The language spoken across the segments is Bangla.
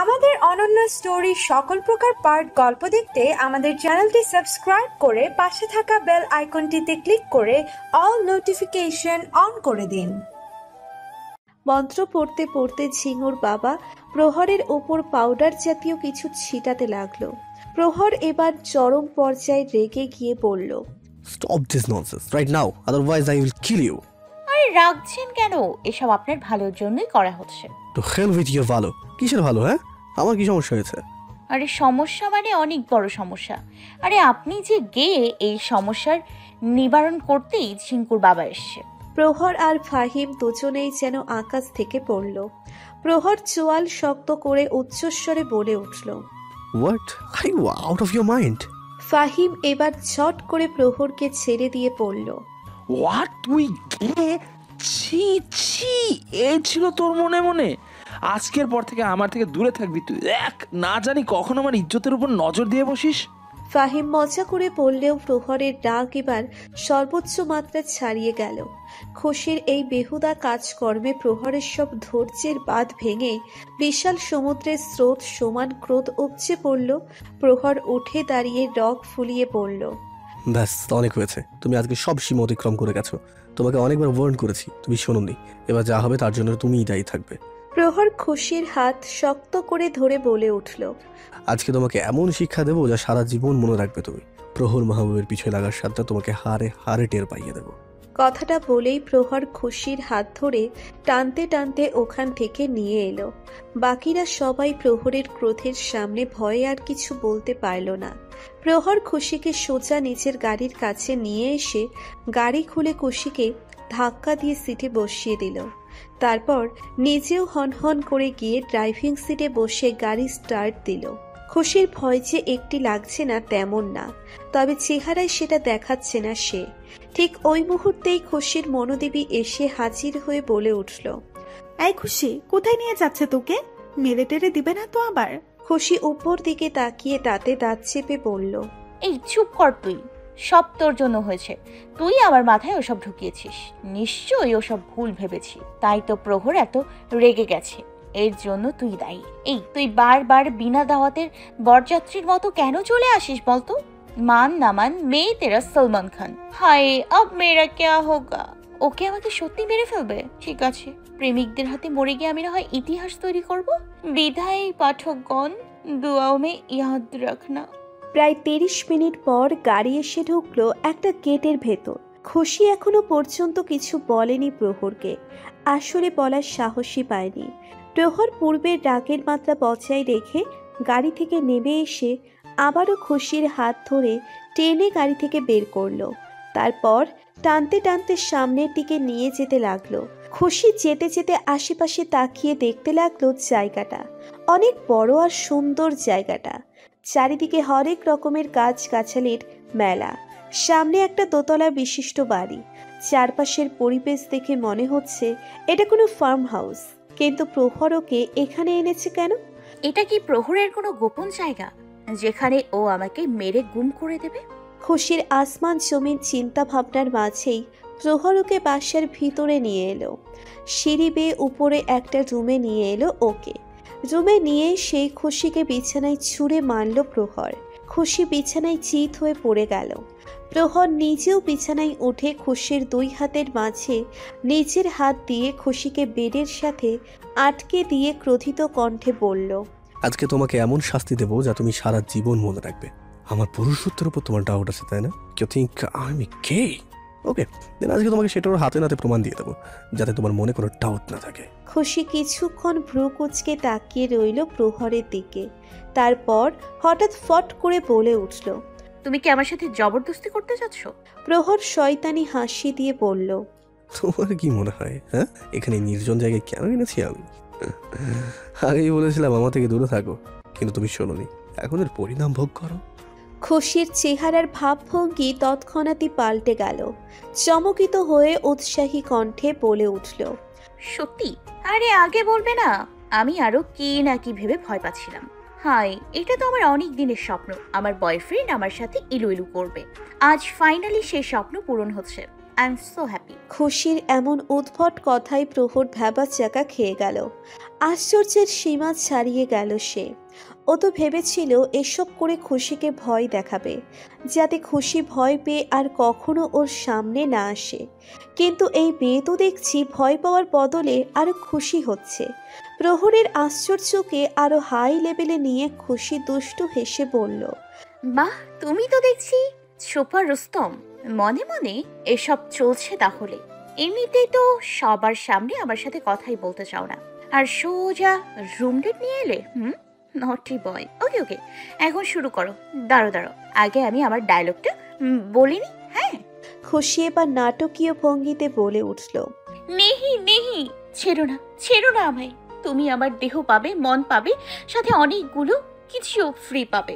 আমাদের অনন্য স্টোরি সকল প্রকার পার্ট গল্প দেখতে আমাদের চ্যানেলটি সাবস্ক্রাইব করে পাশে থাকা বেল আইকনটিতে ক্লিক করে অল নোটিফিকেশন অন করে দিন। মন্ত্র পড়তে পড়তে ঝিঙুর বাবা প্রহরের ওপর পাউডার জাতীয় কিছু ছিটাতে লাগলো। প্রহর এবার চরম পর্যায়ে রেগে গিয়ে বলল, Stop this nonsense right now, otherwise I will kill you. আরে রাগছেন কেন? এসব আপনার ভালোর জন্যই করা হচ্ছে। To hell with your ভালো। কিসের ভালো? হ্যাঁ, আমার কি সমস্যা হয়েছে? আরে সমস্যা মানে অনেক বড় সমস্যা। আরে আপনি যে গিয়ে এই সমস্যার নিবারণ করতেই ঝিঙ্কুর বাবা এসছে। প্রহর আর ফাহিম দুজনেই যেন আকাশ থেকে পড়ল। প্রহর চোয়াল শক্ত করে উচ্চস্বরে বলে উঠল, What? Are you out of your mind? Fahim এবার ঝট করে প্রহরকে ছেড়ে দিয়ে পড়ল, হোয়াট? তুই গে? ছি ছি, এই ছিল তোর মনে মনে? আজকের পর থেকে আমার থেকে দূরে থাকবি তুই। দেখ, না জানি কখন আমার ইজ্জতের উপর নজর দিয়ে বসিস। ফাহিম মজা করে বললেও প্রহরের রাগ এবার সর্বোচ্চ মাত্রা ছাড়িয়ে গেল। খুশির এই বেহুদা কাজকর্মে প্রহরের সব ধৈর্যের বাঁধ ভেঙে বিশাল সমুদ্রের স্রোত সমান ক্রোধ উপচে পড়ল। প্রহর উঠে দাঁড়িয়ে রগ ফুলিয়ে পড়ল, ব্যাস, অনেক হয়েছে। তুমি আজকে সব সীমা অতিক্রম করে গেছো। তোমাকে অনেকবার ওয়ার্ন করেছি, তুমি শোনোনি। এবার যা হবে তার জন্য তুমিই দায়ী থাকবে। প্রহর খুশির হাত শক্ত করে ধরে বলে উঠল, আজকে তোমাকে এমন শিক্ষা দেবো যা সারা জীবন মনে রাখবে তুমি। প্রহর মাহবুবের পিছনে লাগার সাথে তোমাকে হারে হারে টের পাইয়ে দেবো। কথাটা বলেই প্রহর খুশির হাত ধরে টানতে টানতে ওখান থেকে নিয়ে এলো। বাকিরা সবাই প্রহরের ক্রোধের সামনে ভয়ে আর কিছু বলতে পারল না। প্রহর খুশিকে সোজা নিজের গাড়ির কাছে নিয়ে এসে গাড়ি খুলে খুশিকে ধাক্কা দিয়ে সিটে বসিয়ে দিল। তারপর নিজেও হনহন করে গিয়ে ড্রাইভিং সিটে বসে গাড়ি স্টার্ট দিল। খুশির ভয় যে একটি লাগছে না তেমন না, তবে চেহারায় সেটা দেখাচ্ছে না সে। ঠিক ওই মুহূর্তেই খুশির মনোদেবী এসে হাজির হয়ে বলে উঠল, এই খুশি, কোথায় নিয়ে যাচ্ছে তোকে? মেরে টেরে দিবে না তো আবার? খুশি উপর দিকে তাকিয়ে তাতে দাঁত চেপে বলল, এই চুপ কর তুই, সব তোর জন্য হয়েছে। তুই আমার মাথায় ওসব ঢুকিয়েছিস, নিশ্চয়ই ওসব ভুল ভেবেছি, তাই তো প্রহর এত রেগে গেছে। এর জন্য তুই দায়ী। এই তুই বারবার বিনা দাওয়াতের বরযাত্রীর মতো কেন চলে আসিস বলতো? মান না মান, মেয়ে তেরা সলমান খান। হায়, আব মেরা ক্যা হোগা? ওকে আমাকে সত্যি মেরে ফেলবে? ঠিক আছে, প্রেমিকদের হাতে মরে গিয়ে আমি না হয় ইতিহাস তৈরি করব। বিধায় পাঠকগণ, দুআও মে ইয়াদ রাখনা। প্রায় 30 মিনিট পর গাড়ি এসে ঢুকলো একটা গেটের ভেতর। খুশি এখনো পর্যন্ত কিছু বলেনি প্রহরকে, আসলে বলার সাহসই পায়নি। প্রহর পূর্বের রাগের মাত্রা বজায় রেখে গাড়ি থেকে নেমে এসে আবারও খুশির হাত ধরে টেনে গাড়ি থেকে বের করলো। তারপর টানতে টানতে সামনের দিকে নিয়ে যেতে লাগলো। খুশি যেতে যেতে আশেপাশে তাকিয়ে দেখতে লাগলো জায়গাটা অনেক বড় আর সুন্দর। জায়গাটা চারিদিকে হরেক রকমের গাছগাছালির মেলা, সামনে একটা দোতলা বিশিষ্ট বাড়ি। চারপাশের পরিবেশ দেখে মনে হচ্ছে এটা কোনো ফার্ম হাউস, কিন্তু প্রহরকে এখানে এনেছে কেন? এটা কি প্রহরের কোনো গোপন জায়গা যেখানে ও আমাকে মেরে গুম করে দেবে? খুশির আসমান জমিন চিন্তা ভাবনার মাঝেই প্রহরকে বাসার ভিতরে নিয়ে এলো। সিঁড়ি বেয়ে উপরে একটা রুমে নিয়ে এলো ওকে। রুমে নিয়ে সেই খুশিকে বিছানায় ছুঁড়ে মারল প্রহর। খুশি বিছানায় চিত হয়ে পড়ে গেল। প্রহর নিজেও বিছানায় উঠে খুশির দুই হাতের মাঝে নিজের হাত দিয়ে খুশিকে বেডের সাথে আটকে দিয়ে ক্রোধিত কণ্ঠে বলল, আজকে তোমাকে এমন শাস্তি দেবো যা তুমি সারা জীবন মনে রাখবে। আমার পুরুষত্বের উপর তোমার ডাউট আছে তাই না? ইউ থিংক আই এম গে? ওকে, দেন আজকে তোমাকে সেটার হাতে নাতে প্রমাণ দিয়ে দেবো, যাতে তোমার মনে কোনো ডাউট না থাকে। খুশি কিছুক্ষণ ভ্রু কুঁচকে তাকিয়ে রইল প্রহরের দিকে। তারপর হঠাৎ ফট করে বলে উঠল, তুমি কি আমার সাথে জবরদস্তি করতে চাচ্ছ? প্রহর শয়তানি হাসি দিয়ে বলল, তোমার কি মনে হয় হ্যাঁ, এখানে নির্জন জায়গায় কেন এনেছি আমি? আগেই বলেছিলাম আমার থেকে দূরে থাকো, কিন্তু তুমি শোনোনি। এখন এর পরিণাম ভোগ করো। খুশির চেহারার ভাবভঙ্গি তৎক্ষণাৎই পাল্টে গেল। চমকিত হয়ে উৎসাহী কণ্ঠে বলে উঠল, সত্যি? আরে আগে বলবে না? আমি আরো কি না কি ভেবে ভয় পাচ্ছিলাম। হাই, এটা তো আমার অনেক দিনের স্বপ্ন, আমার বয়ফ্রেন্ড আমার সাথে ইলু ইলু করবে। আজ ফাইনালি সেই স্বপ্ন পূরণ হচ্ছে। I am so happy. খুশির এমন উদ্ভট কথায় প্রহর ভ্যাবাচ্যাকা খেয়ে গেল। আশ্চর্যের সীমা ছাড়িয়ে গেল সে। ও তো ভেবেছিল এসব করে খুশিকে ভয় দেখাবে, যাতে খুশি ভয় পেয়ে আর কখনো ওর সামনে না আসে। কিন্তু এই মেয়ে তো দেখছি ভয় পাওয়ার বদলে আরো খুশি হচ্ছে। প্রহরের আশ্চর্যকে আরো হাই লেভেলে নিয়ে খুশি দুষ্টু হেসে বলল, বাহ, তুমি তো দেখছি সুপার রুস্তম। মনে মনে এসব চলছে তাহলে। এমনিতেই তো সবার সামনে আমার সাথে কথাই বলতে চাও না, আর সোজা রুম ডেট নিয়ে এলে। নটি বয়। ওকে ওকে, এখন শুরু করো। দাঁড়ো দাঁড়ো, আগে আমি আমার ডায়লগটা বলিনি। হ্যাঁ, খুশি এবার নাটকীয় ভঙ্গিতে বলে উঠল, নেহি নেহি, ছেড়ো না আমায়। তুমি আমার দেহ পাবে, মন পাবে, সাথে অনেকগুলো কিছু ফ্রি পাবে।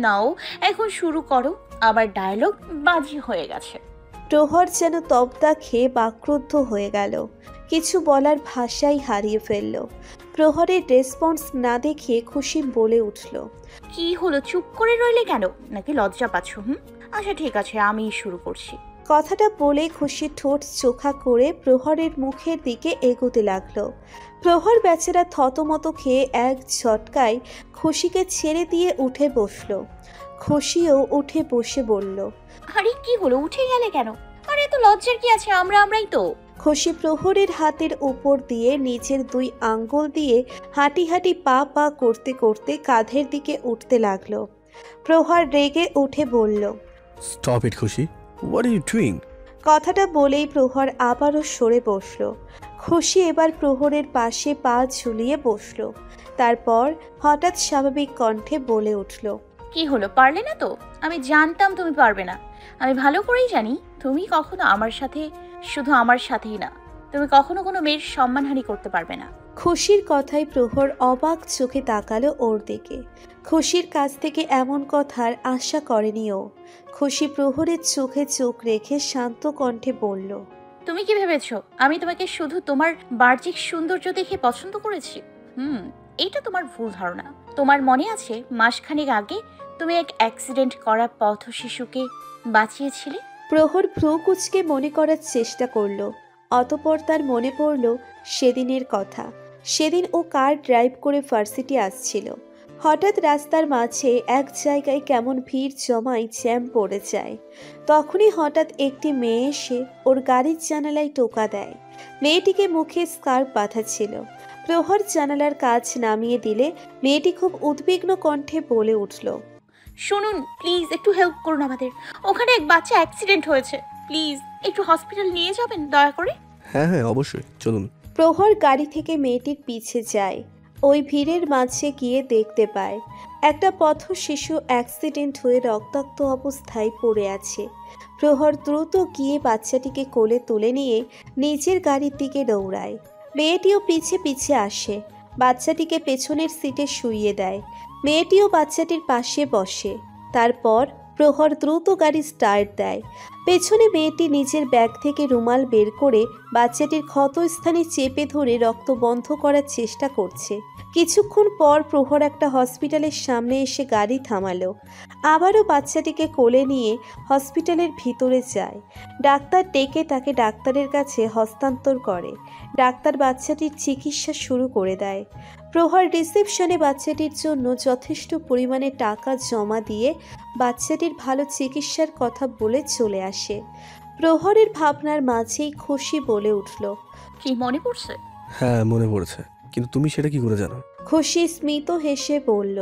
নাও এখন শুরু করো। আমার ডায়লগ বাজি হয়ে গেছে। প্রহর যেন তবদা খেয়ে বাক্রুদ্ধ হয়ে গেল, কিছু বলার ভাষাই হারিয়ে ফেলল। প্রহরের রেসপন্স না দেখে খুশি বলে উঠল, কি হলো, চুপ করে রইলে কেন? নাকি লজ্জা পাচ্ছ? আচ্ছা ঠিক আছে, আমি শুরু করছি। কথাটা বলে খুশি ঠোঁট চোখা করে প্রহরের মুখের দিকে এগোতে লাগলো। প্রহর বেচারা থতমত খেয়ে এক ঝটকায় খুশিকে ছেড়ে দিয়ে উঠে বসলো। খুশিও উঠে বসে বলল, আরে কি হলো, উঠে গেলে কেন? আরে এত লজ্জার কি আছে, আমরাই তো। খুশি প্রহরের হাতের উপর দিয়ে নিজের 2 আঙ্গুল দিয়ে হাঁটি হাঁটি পা পা করতে করতে কাঁধের দিকে উঠতে লাগলো। প্রহর রেগে উঠে বলল, স্টপ ইট খুশি, হোয়াট আর ইউ ডুইং? কথাটা বলেই প্রহর আবারও সরে বসল। খুশি এবার প্রহরের পাশে পা ঝুলিয়ে বসল। তারপর হঠাৎ স্বাভাবিক কণ্ঠে বলে উঠল, কি হলো, পারলে না তো? আমি জানতাম তুমি পারবে না। আমি ভালো করেই জানি তুমি কখনো আমার সাথে, শুধু আমার সাথেই না, তুমি কখনো কোনো মেয়ের সম্মানহানি করতে পারবে না। খুশির কথায় প্রহর অবাক চোখে তাকালো ওর দিকে। খুশির কাছ থেকে এমন কথার আশা করেনি ও। খুশি প্রহরের চোখে চোখ রেখে শান্ত কণ্ঠে বলল, তুমি কি ভেবেছো আমি তোমাকে শুধু তোমার বাহ্যিক সৌন্দর্য দেখে পছন্দ করেছি? এইটা তোমার ভুল ধারণা। তোমার মনে আছে মাসখানেক আগে তুমি এক অ্যাক্সিডেন্ট করা পথ শিশুকে বাঁচিয়েছিলে? প্রহর ভ্রু কুচকে মনে করার চেষ্টা করলো। অতঃপর তার মনে পড়ল সেদিনের কথা। সেদিন ও কার ড্রাইভ করে ভার্সিটি আসছিল। হঠাৎ রাস্তার মাঝে এক জায়গায় কেমন ভিড় জমায় জ্যাম পড়ে যায়। তখনই হঠাৎ একটি মেয়ে এসে ওর গাড়ির জানালায় টোকা দেয়। মেয়েটিকে মুখে স্কার্ফ বাঁধা ছিল। প্রহর জানালার কাজ নামিয়ে দিলে মেয়েটি খুব উদ্বিগ্ন কণ্ঠে বলে উঠল, শুনুন প্লিজ, একটু হেল্প করুন আমাদের। ওখানে এক বাচ্চা অ্যাক্সিডেন্ট হয়েছে, প্লিজ একটু হসপিটাল নিয়ে যাবেন দয়া করে। হ্যাঁ হ্যাঁ অবশ্যই, চলুন। প্রহর গাড়ি থেকে মেয়েটির পিছে যায়। ওই ভিড়ের মাঝে গিয়ে দেখতে পায় একটা পথ শিশু অ্যাক্সিডেন্ট হয়ে রক্তাক্ত অবস্থায় পড়ে আছে। প্রহর দ্রুত গিয়ে বাচ্চাটিকে কোলে তুলে নিয়ে নিজের গাড়ির দিকে দৌড়ায়। মেয়েটিও পিছে পিছে আসে, বাচ্চাটিকে পেছনের সিটে শুইয়ে দেয়। মেয়েটিও বাচ্চাটির পাশে বসে। তারপর প্রহর দ্রুত গাড়ি স্টার্ট দেয়। পেছনে মেয়েটি নিজের ব্যাগ থেকে রুমাল বের করে বাচ্চাটির ক্ষতস্থানে চেপে ধরে রক্ত বন্ধ করার চেষ্টা করছে। কিছুক্ষণ পর প্রহর একটা হসপিটালের সামনে এসে গাড়ি থামালো। আবারও বাচ্চাটিকে কোলে নিয়ে হসপিটালের ভিতরে যায়। ডাক্তার ডেকে তাকে ডাক্তারের কাছে হস্তান্তর করে। ডাক্তার বাচ্চাটির চিকিৎসা শুরু করে দেয়। প্রহর রিসেপশনে বাচ্চাটির জন্য যথেষ্ট পরিমাণে টাকা জমা দিয়ে বাচ্চাটির ভালো চিকিৎসার কথা বলে চলে আসে। প্রহরের ভাবনার মাঝেই খুশি বলে উঠল, কি মনে পড়ছে? হ্যাঁ মনে পড়েছে, কিন্তু তুমি সেটা কি করে জানো? খুশি স্মিত হেসে বলল,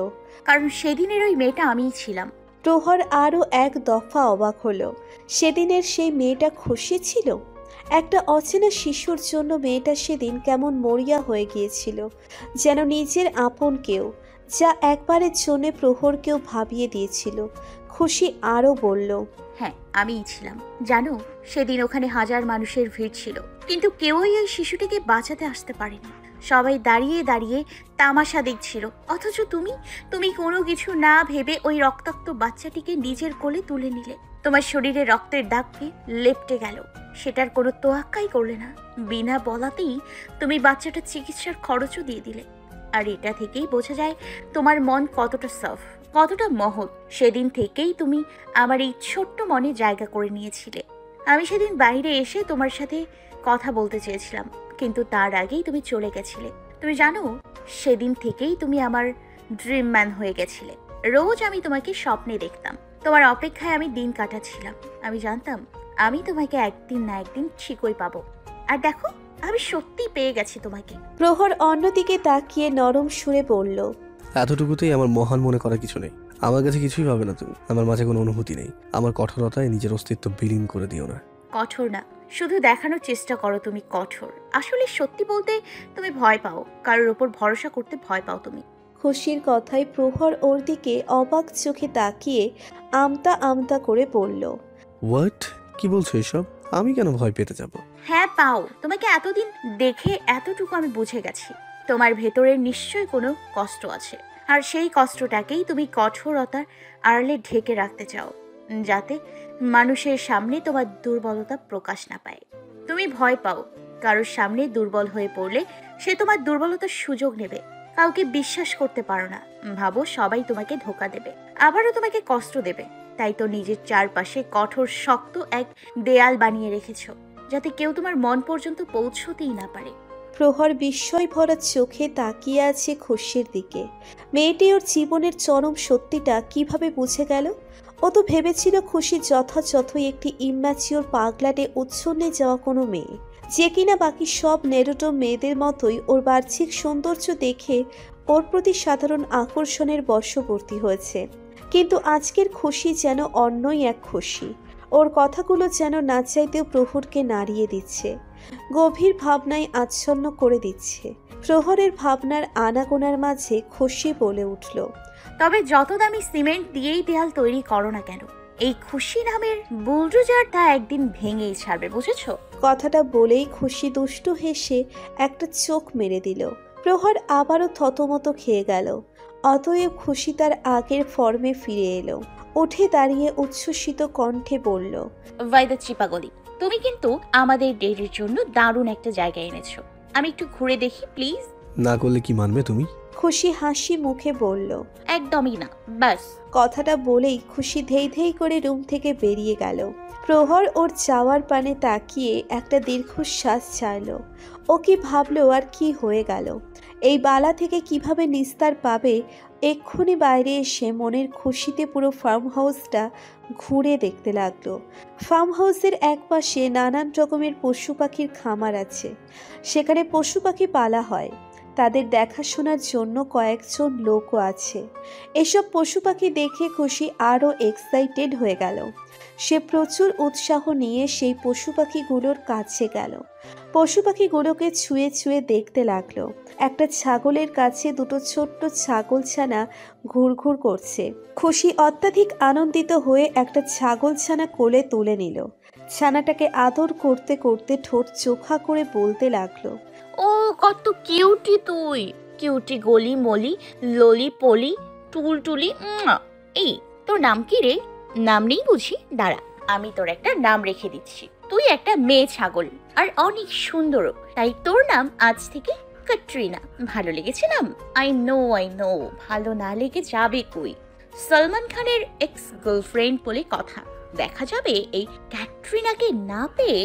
কারণ সেদিনের ওই মেয়েটা আমিই ছিলাম। প্রহর আরও এক দফা অবাক হলো। সেদিনের সেই মেয়েটা খুশি ছিল? একটা অচেনা শিশুর জন্য মেয়েটা সেদিন কেমন মরিয়া হয়ে গিয়েছিল, যেন নিজের আপন কেউ, যা একবারের জন্য প্রহরকেও ভাবিয়ে দিয়েছিল। খুশি আরও বলল, হ্যাঁ আমিই ছিলাম। জানো, সেদিন ওখানে হাজার মানুষের ভিড় ছিল, কিন্তু কেউই ওই শিশুটিকে বাঁচাতে আসতে পারেনি। সবাই দাঁড়িয়ে দাঁড়িয়ে তামাশা দেখছিল, অথচ তুমি কোনো কিছু না ভেবে ওই রক্তাক্ত বাচ্চাটিকে নিজের কোলে তুলে নিলে। তোমার শরীরে রক্তের দাগকে লেপটে গেল, সেটার কোনো তোয়াক্কাই করলে না। বিনা বলাতেই তুমি বাচ্চাটার চিকিৎসার খরচও দিয়ে দিলে। আর এটা থেকেই বোঝা যায় তোমার মন কতটা সফট, কতটা মহৎ। সেদিন থেকেই তুমি আমার এই ছোট্ট মনে জায়গা করে নিয়েছিলে। আমি সেদিন বাইরে এসে তোমার সাথে কথা বলতে চেয়েছিলাম, কিন্তু তার আগেই তুমি চলে গেছিলে। তুমি জানো, সেদিন থেকেই তুমি আমার ড্রিম ম্যান হয়ে গেছিলে। রোজ আমি তোমাকে স্বপ্নে দেখতাম, তোমার অপেক্ষায় আমি দিন কাটাচ্ছিলাম। আমি জানতাম আমি তোমাকে একদিন না একদিন ঠিকই পাবো। আর দেখো, আমি সত্যিই পেয়ে গেছি তোমাকে। প্রহর অন্যদিকে তাকিয়ে নরম সুরে বলল, এতটুকুতেই আমার মহান মনে করা কিছু নেই। আমার কাছে কিছুই পাবে না তুমি। আমার মাঝে কোনো অনুভূতি নেই। আমার কঠোরতায় নিজের অস্তিত্ব বিলীন করে দিও না। কঠোর না, শুধু দেখানোর চেষ্টা করো তুমি কঠোর। আসলে সত্যি বলতে তুমি ভয় পাও, কারোর ওপর ভরসা করতে ভয় পাও তুমি। খুশির কথায় প্রহর ওর দিকে অবাক চোখে তাকিয়ে আমতা আমতা করে বলল, হোয়াট? কি বলছো এসব? আমি কেন ভয় পেতে যাব? হ্যাঁ পাও। তোমাকে এতদিন দেখে এতটুকু আমি বুঝে গেছি, তোমার ভেতরে নিশ্চয়ই কোনো কষ্ট আছে। আর সেই কষ্টটাকেই তুমি কঠোরতার আড়ালে ঢেকে রাখতে চাও, যাতে মানুষের সামনে তোমার দুর্বলতা প্রকাশ না পায়। তুমি ভয় পাও কারোর সামনে দুর্বল হয়ে পড়লে সে তোমার দুর্বলতার সুযোগ নেবে। কাউকে বিশ্বাস করতে পারো না, ভাবো সবাই তোমাকে ধোঁকা দেবে, আবারও তোমাকে কষ্ট দেবে। তাই তো নিজের চারপাশে কঠোর শক্ত এক দেয়াল বানিয়ে রেখেছো, যাতে কেউ তোমার মন পর্যন্ত পৌঁছতেই না পারে। প্রহর বিস্ময় ভরা চোখে তাকিয়ে আছে খুশির দিকে। মেয়েটি ওর জীবনের চরম সত্যিটা কিভাবে বুঝে গেল? ও তো ভেবেছিল খুশি যথাযথই একটি ইম্যাচিওর পাগলাটে উচ্ছন্নে যাওয়া কোনো মেয়ে, যে কিনা বাকি সব নেরোটো মেয়েদের মতোই ওর বাহ্যিক সৌন্দর্য দেখে ওর প্রতি সাধারণ আকর্ষণের বশবর্তী হয়েছে। কিন্তু আজকের খুশি যেন অন্যই এক খুশি। ওর কথাগুলো যেন না চাইতেও প্রহরকে নাড়িয়ে দিচ্ছে, গভীর ভাবনায় আচ্ছন্ন করে দিচ্ছে। প্রহরের ভাবনার আনাগোনার মাঝে খুশি বলে উঠল, তবে যত দামি সিমেন্ট দিয়েই দেয়াল তৈরি করো না কেন, এই খুশি নামের বুলডোজার তা একদিন ভেঙেই ছাড়বে, বুঝেছো? কথাটা বলেই খুশি দুষ্টু হেসে একটা চোখ মেরে দিল। প্রহর আবারও থতমত খেয়ে গেল। অতএব খুশি তার আগের ফর্মে ফিরে এলো। উঠে দাঁড়িয়ে উচ্ছ্বসিত কণ্ঠে বলল, ওয়াইদা চিপাগলি, তুমি কিন্তু আমাদের ডেটের জন্য দারুণ একটা জায়গা এনেছো। আমি একটু ঘুরে দেখি প্লিজ। না করলে কি মানবে তুমি? খুশি হাসি মুখে বলল, একদমই না, ব্যাস। কথাটা বলেই খুশি ধেই ধেই করে রুম থেকে বেরিয়ে গেল। প্রহর ওর যাওয়ার পানে তাকিয়ে একটা দীর্ঘশ্বাস ছাড়ল। ও কি ভাবলো আর কি হয়ে গেল? এই বালা থেকে কিভাবে নিস্তার পাবে? এক্ষুনি বাইরে এসে মনের খুশিতে পুরো ফার্ম হাউসটা ঘুরে দেখতে লাগলো। ফার্ম হাউসের একপাশে নানান রকমের পশু পাখির খামার আছে। সেখানে পশু পাখি পালা হয়, তাদের দেখাশোনার জন্য কয়েকজন লোকও আছে। এসব পশু পাখি দেখে খুশি আরও এক্সাইটেড হয়ে গেল। সে প্রচুর উৎসাহ নিয়ে সেই পশু পাখিগুলোর কাছে গেল। পশু পাখিগুলোকে ছুঁয়ে ছুঁয়ে দেখতে লাগলো। একটা ছাগলের কাছে দুটো ছোট্ট ছাগলছানা ঘুরঘুর করছে। খুশি অত্যাধিক আনন্দিত হয়ে একটা ছাগলছানা কোলে তুলে নিল। ছানাটাকে আদর করতে করতে ঠোঁট চোখা করে বলতে লাগলো, ও কত কিউটি তুই, কিউটি গলি মলি ললি পলি টুলটুলি। এই তোর নাম কি রে? নাম নেই বুঝি? দাঁড়া, আমি তোর একটা নাম রেখে দিচ্ছি। তুই একটা মেয়ে ছাগল আর অনেক সুন্দরও, তাই তোর নাম আজ থেকে ক্যাটরিনা। ভালো লেগেছে নাম? আই নো ভালো না লেগে যাবে কই? সলমান খানের এক্স গার্লফ্রেন্ড বলে কথা। দেখা যাবে এই ক্যাটরিনাকে না পেয়ে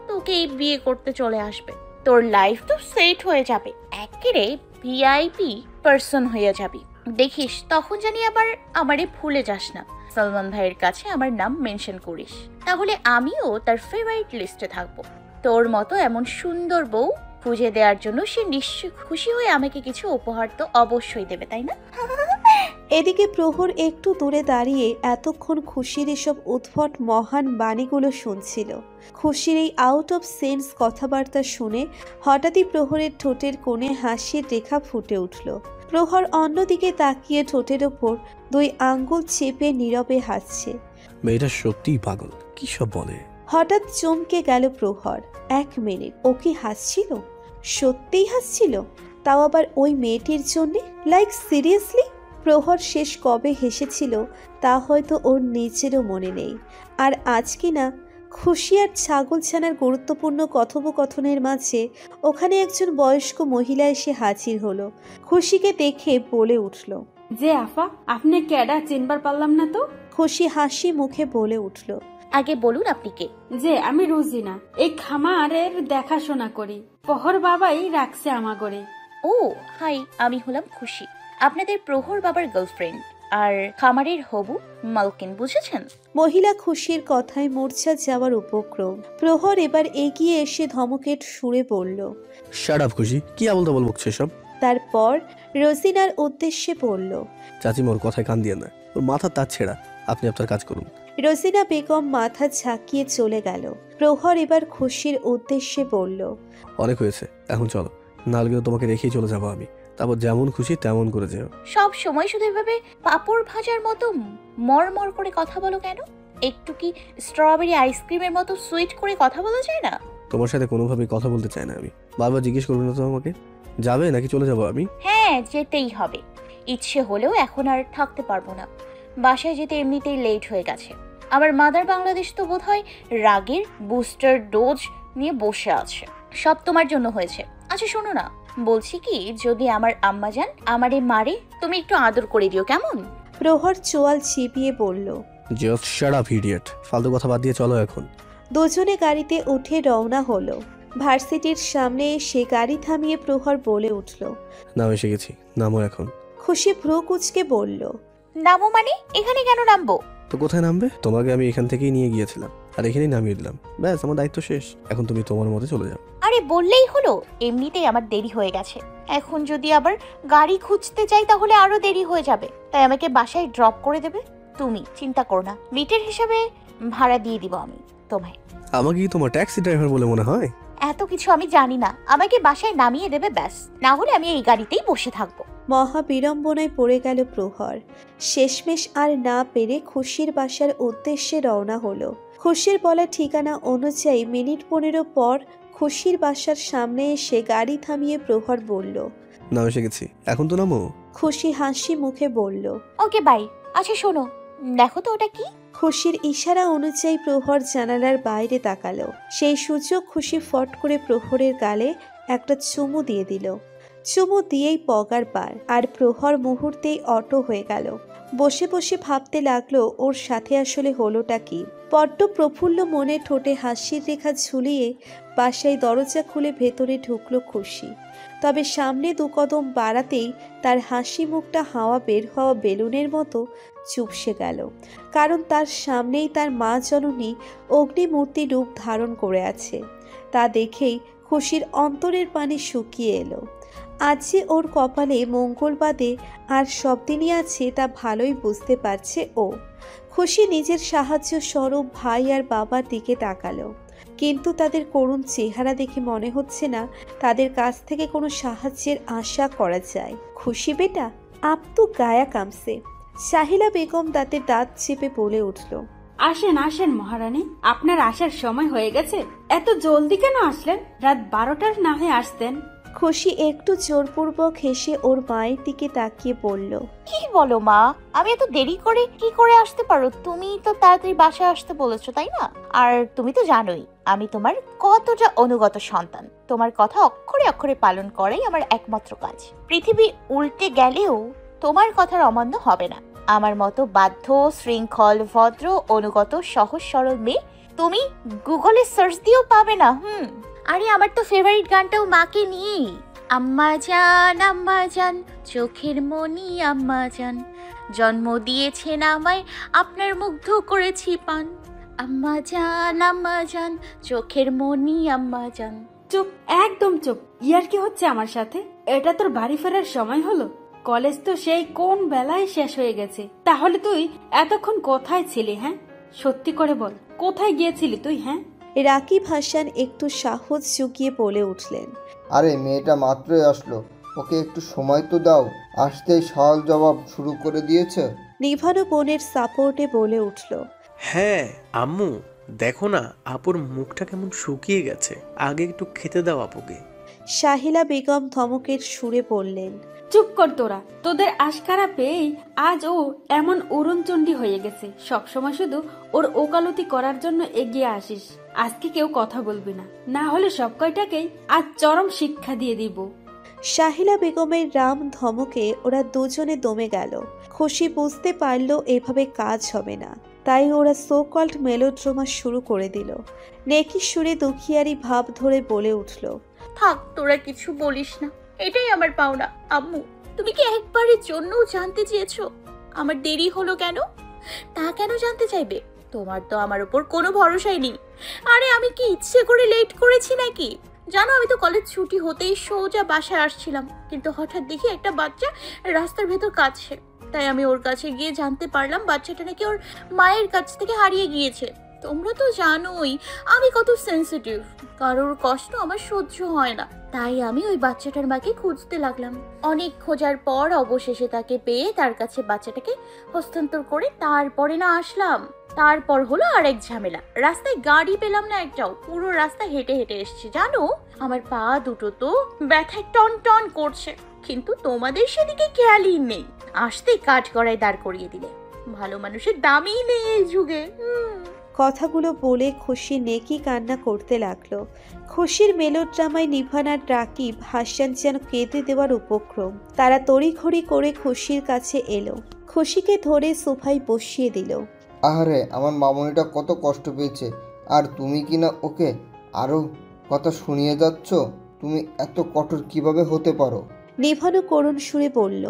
তোকে বিয়ে করতে চলে আসবে। তোর লাইফ তো সেট হয়ে যাবে, একেবারে ভিআইপি পার্সন হয়ে যাবি। দেখিস তখন জানি আবার আমারে ভুলে যাস না। সলমান ভাইয়ের কাছে আমার নাম মেনশন করিস, তাহলে আমিও তার ফেভারিট লিস্টে থাকবো। তোর মতো এমন সুন্দর বউ খুঁজে দেওয়ার জন্য সে নিশ্চয়ই খুশি হয়ে আমাকে কিছু উপহার তো অবশ্যই দেবে, তাই না? এদিকে প্রহর একটু দূরে দাঁড়িয়ে এতক্ষণ খুশির এসব উদ্ভট মহান বাণীগুলো শুনছিল। খুশির এই আউট অফ সেন্স কথাবার্তা শুনে হঠাৎই প্রহরের ঠোঁটের কোণে হাসির রেখা ফুটে উঠল। প্রহর অন্যদিকে তাকিয়ে ঠোঁটের ওপর দুই আঙ্গুল চেপে নীরবে হাসছে। মেয়েটা সত্যিই পাগল, কি সব বলে। হঠাৎ চমকে গেল প্রহর। 1 মিনিট, ও কি হাসছিল? সত্যিই হাসছিল? তাও আবার ওই মেয়েটির জন্যে? Like seriously? প্রহর শেষ কবে হেসেছিল তা হয়তো ওর নিজেরও মনে নেই। আর আজ কিনা খুশি আর ছাগলছানার গুরুত্বপূর্ণ কথোপকথনের মাঝে ওখানে একজন বয়স্ক মহিলা এসে হাজির হলো। খুশিকে দেখে বলে উঠল, যে আফা, আপনি কেডা চিনবার পারলাম না তো। খুশি হাসি মুখে বলে উঠল, আগে বলুন আপনি কে? যে আমি রোজিনা, এই খামারের দেখাশোনা করি। প্রহর বাবাই রাখছে আমাগরে। ও হাই, আমি হলাম খুশি, আপনাদের প্রহর বাবার গার্লফ্রেন্ড আর খামারের হবু মালকিন, বুঝেছেন? মহিলা খুশির কথায় মূর্ছা যাওয়ার উপক্রম। প্রহর এবার এগিয়ে এসে ধমকের সুরে বলল, শাট আপ খুশি, কি আবল তাবল বকছে সব। তারপর রোজিনার উদ্দেশ্যে বলল, চাচিমা ওর কথায় কান দিয়ে না, ওর মাথা তার ছেঁড়া, আপনি আপনার কাজ করুন। রোজিনা বেগম মাথা ঝাঁকিয়ে চলে গেল। প্রহর এবার খুশির উদ্দেশ্যে বলল, অনেক হয়েছে, এখন চলো, নাহলে কিন্তু তোমাকে রেখেই চলে যাবো আমি। তারপর যেমন খুশি তেমন করে যেও। সব সময় শুধু এভাবে পাপড় ভাজার মতো মরমর করে কথা বলো কেন? একটু কি স্ট্রবেরি আইসক্রিমের মতো সুইট করে কথা বলা যায় না? তোমার সাথে কোনোভাবেই কথা বলতে চাই না আমি। বারবার জিজ্ঞেস করবে না তো আমাকে, যাবে নাকি চলে যাবো আমি? হ্যাঁ, যেতেই হবে। ইচ্ছে হলেও এখন আর থাকতে পারবো না। বাসায় যেতে এমনিতেই লেট হয়ে গেছে। আবার মাদার বাংলাদেশ তো বোধহয় রাগের বুস্টার ডোজ নিয়ে বসে আছে। সব তোমার জন্য হয়েছে। আচ্ছা শোনো না, বলছি কি, যদি আমার আম্মাজান আমারে মারে, তুমি একটু আদর করে দিও, কেমন? প্রহর চোয়াল চিপিয়ে বলল, জাস্ট শাট আপ ইডিয়েট, ফালতু কথা বাদ দিয়ে চলো এখন। দুজনে গাড়িতে উঠে রওনা হলো। ভার্সিটির সামনে এসে গাড়ি থামিয়ে প্রহর বলে উঠল, নাম এসে গেছি, নামো এখন। খুশি ভ্রু কুঁচকে বলল, নামো মানে? এখানে কেন নামবো? তো কোথায় নামবে? তোমাকে আমি এখান থেকেই নিয়ে গিয়েছিলাম আর এখানেই নামিয়ে দিলাম, ব্যাস আমার দায়িত্ব শেষ। এখন তুমি তোমার মতো চলে যাও। আরে বললেই হলো, এমনিতেই আমার দেরি হয়ে গেছে। এখন যদি আবার গাড়ি খুঁজতে যাই তাহলে আরো দেরি হয়ে যাবে। তাই আমাকে বাসায় ড্রপ করে দেবে তুমি, চিন্তা করো না। মিটার হিসাবে ভাড়া দিয়ে দিব আমি তোমায়। আমাকে কি তোমার ট্যাক্সি ড্রাইভার বলে মনে হয়? এত কিছু আমি জানি না, আমাকে বাসায় নামিয়ে দেবে ব্যাস, না হলে আমি এই গাড়িতেই বসে থাকবো। মহা বিড়ম্বনায় পড়ে গেল প্রহর। শেষমেশ আর না পেরে খুশির বাসার উদ্দেশ্যে রওনা হলো। খুশির বলা ঠিকানা অনুযায়ী মিনিট 15 পর খুশির বাসার সামনে এসে গাড়ি থামিয়ে প্রহর বলল, নাম এসে গেছি, এখন তো নামো। খুশি হাসি মুখে বলল, ওকে বাই। আচ্ছা শোনো, দেখো তো ওটা কি? খুশির ইশারা অনুযায়ী প্রহর জানালার বাইরে তাকালো। সেই সুযোগ খুশি ফট করে প্রহরের গালে একটা চুমু দিয়ে দিল। চুমু দিয়েই পগার পার, আর প্রহর মুহূর্তেই অটো হয়ে গেল। বসে বসে ভাবতে লাগলো ওর সাথে আসলে হলোটা কি। বড্ড প্রফুল্ল মনে ঠোঁটে হাসির রেখা ঝুলিয়ে বাসায় দরজা খুলে ভেতরে ঢুকলো খুশি। তবে সামনে 2 কদম বাড়াতেই তার হাসি মুখটা হাওয়া বের হওয়া বেলুনের মতো চুপসে গেল। কারণ তার সামনেই তার মা জননী অগ্নিমূর্তি রূপ ধারণ করে আছে। তা দেখেই খুশির অন্তরের পানি শুকিয়ে এলো। আজ যে ওর কপালে মঙ্গলবাদে আর সব দিনই আছে তা ভালোই বুঝতে পারছে ও। খুশি নিজের সাহায্য স্বরূপ ভাই আর বাবার দিকে তাকালো, কিন্তু তাদের করুণ চেহারা দেখে মনে হচ্ছে না তাদের কাছ থেকে কোনো সাহায্যের আশা করা যায়। খুশি বেটা, আপ তো গায়া কামছে। সাহিলা বেগম দাঁতে দাঁত চেপে বলে উঠল, আসেন আসেন মহারানী, আপনার আসার সময় হয়ে গেছে। এত জলদি কেন আসলেন? রাত 12টার না হয়ে আসতেন। খুশি একটু জোরপূর্বক হেসে ওর মায়ের দিকে তাকিয়ে বলল, কি বলো মা, আমি এত দেরি করে কি করে আসতে পারো? তুমি তো তাড়াতাড়ি বাসায় আসতে বলেছো, তাই না? আর তুমি তো জানোই আমি তোমার কতটা অনুগত সন্তান। তোমার কথা অক্ষরে অক্ষরে পালন করাই আমার একমাত্র কাজ। পৃথিবী উল্টে গেলেও তোমার কথার অমান্য হবে না। আমার মতো বাধ্য, শৃঙ্খল, ভদ্র, অনুগত, সহজ সরল মেয়ে তুমি গুগলে সার্চ দিয়েও পাবে না। আরে আমার তো ফেভারিট গানটাও মাকে নিয়েই। আম্মা জান চোখের মনি আম্মা জান, জন্ম দিয়েছেন আমায়, আপনার মুগ্ধ করেছি পান। আম্মা জান চোখের মনি আম্মা জান। চুপ, একদম চুপ। ইয়ার কি হচ্ছে আমার সাথে? এটা তোর বাড়ি ফেরার সময় হলো? কলেজ তো সেই কোন বেলায় শেষ হয়ে গেছে। তাহলে তুই এতক্ষণ কোথায় ছিলি? হ্যাঁ, সত্যি করে বল, কোথায় গিয়েছিলি তুই? হ্যাঁ। রাকিব হাসান একটু সাহস জুগিয়ে বলে উঠলেন, আরে মেয়েটা মাত্রই আসলো, ওকে একটু সময় তো দাও। আসতেই সওয়াল জবাব শুরু করে দিয়েছে। নিভানো বোনের সাপোর্টে বলে উঠল, হ্যাঁ আম্মু, দেখো না আপুর মুখটা কেমন শুকিয়ে গেছে, আগে একটু খেতে দাও আপুকে। সাহিলা বেগম ধমকের সুরে বললেন, চুপ কর তোরা। তোদের আশকারা পেয়েই আজ ও এমন অরুণচণ্ডী হয়ে গেছে। সবসময় শুধু ওর ওকালতি করার জন্য এগিয়ে আসিস। আজকে কেউ কথা বলবি না, না হলে সব কয়টাকেই আজ চরম শিক্ষা দিয়ে দিব। শাহিলা বেগমের রাম ধমকে ওরা দুজনে দমে গেল। খুশি বুঝতে পারল এভাবে কাজ হবে না, তাই ওরা সো কল্ড মেলোড্রামা শুরু করে দিল। নেকি সুরে দুখিয়ারি ভাব ধরে বলে উঠল, থাক, তোরা কিছু বলিস না, এটাই আমার পাওনা। আম্মু, তুমি কি একবারের জন্যও জানতে চেয়েছো আমার দেরি হলো কেন? তা কেন জানতে চাইবে? তোমার তো আমার উপর কোনো ভরসাই নেই। আরে আমি কি ইচ্ছে করে লেট করেছি নাকি? জানো, আমি তো কলেজ ছুটি হতেই সোজা বাসায় আসছিলাম, কিন্তু হঠাৎ দেখি একটা বাচ্চা রাস্তার ভেতর কাঁদছে। তাই আমি ওর কাছে গিয়ে জানতে পারলাম বাচ্চাটা নাকি ওর মায়ের কাছ থেকে হারিয়ে গিয়েছে। তোমরা তো জানোই আমি কত সেন্সিটিভ, কারোর কষ্ট আমার সহ্য হয় না। তাই আমি ওই বাচ্চাটার মাকে খুঁজতে লাগলাম। অনেক খোঁজার পর অবশেষে তাকে পেয়ে তার কাছে বাচ্চাটাকে হস্তান্তর করে তারপরে না আসলাম। তারপর হলো আরেক ঝামেলা, রাস্তায় গাড়ি পেলাম না একটাও, পুরো রাস্তা হেঁটে হেঁটে এসছি। জানো, আমার পা দুটো তো ব্যথায় টন টন করছে, কিন্তু তোমাদের সেদিকে খেয়ালই নেই। আসতেই কাঠ গড়ায় দাঁড় করিয়ে দিলে। ভালো মানুষের দামই নেই এই যুগে। কথাগুলো বলে খুশি নেকি কান্না করতে লাগলো। খুশির মেলোড্রামায় নিভান আর রাকিব হাসান যেন কেঁদে দেওয়ার উপক্রম। তারা তড়িঘড়ি করে খুশির কাছে এলো, খুশিকে ধরে সোফায় বসিয়ে দিল। আহারে, আমার মামনিটা কত কষ্ট পেয়েছে, আর তুমি কি না ওকে আরও কথা শুনিয়ে যাচ্ছ? তুমি এত কঠোর কিভাবে হতে পারো? নিভানও করুণ সুরে বলল,